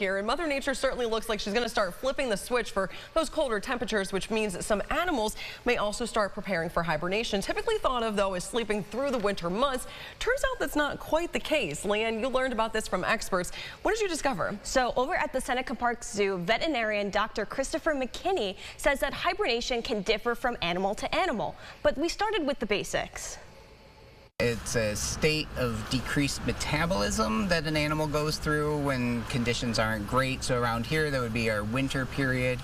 Here, and Mother Nature certainly looks like she's going to start flipping the switch for those colder temperatures, which means that some animals may also start preparing for hibernation. Typically thought of, though, as sleeping through the winter months. Turns out that's not quite the case. Leanne, you learned about this from experts. What did you discover? So over at the Seneca Park Zoo, veterinarian Dr. Christopher McKinney says that hibernation can differ from animal to animal. But we started with the basics. It's a state of decreased metabolism that an animal goes through when conditions aren't great. So around here, that would be our winter period,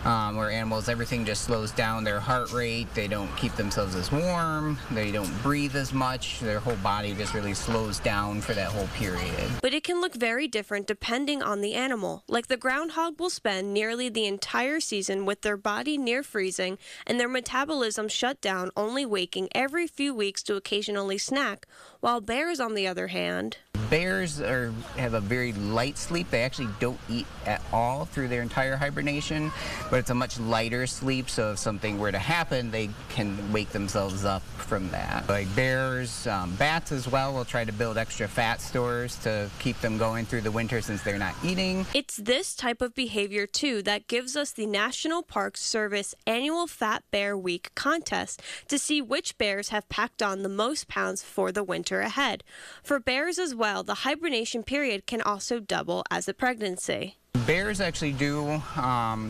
where animals, everything just slows down, their heart rate, they don't keep themselves as warm, they don't breathe as much, their whole body just really slows down for that whole period. But it can look very different depending on the animal. Like the groundhog will spend nearly the entire season with their body near freezing and their metabolism shut down, only waking every few weeks to occasionally snack, while bears, on the other hand, Bears have a very light sleep. They actually don't eat at all through their entire hibernation, but it's a much lighter sleep, so if something were to happen, they can wake themselves up from that. Like bears, bats as well will try to build extra fat stores to keep them going through the winter since they're not eating. It's this type of behavior, too, that gives us the National Park Service annual Fat Bear Week contest to see which bears have packed on the most pounds for the winter ahead. For bears as well, the hibernation period can also double as a pregnancy. Bears actually do,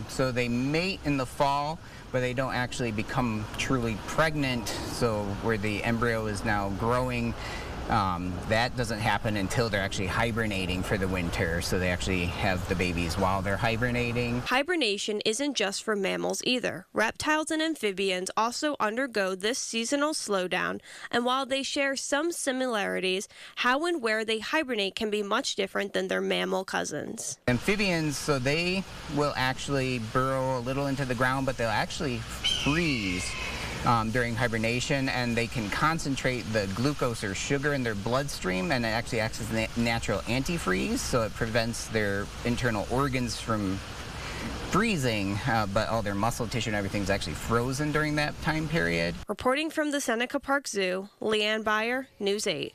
so they mate in the fall, but they don't actually become truly pregnant, so where the embryo is now growing, that doesn't happen until they're actually hibernating for the winter, so they actually have the babies while they're hibernating. Hibernation isn't just for mammals either. Reptiles and amphibians also undergo this seasonal slowdown, and while they share some similarities, how and where they hibernate can be much different than their mammal cousins. Amphibians, so they will actually burrow a little into the ground, but they'll actually freeze during hibernation, and they can concentrate the glucose or sugar in their bloodstream, and it actually acts as natural antifreeze, so it prevents their internal organs from freezing, but all their muscle tissue and everything's actually frozen during that time period. Reporting from the Seneca Park Zoo, Leanne Byer, News 8.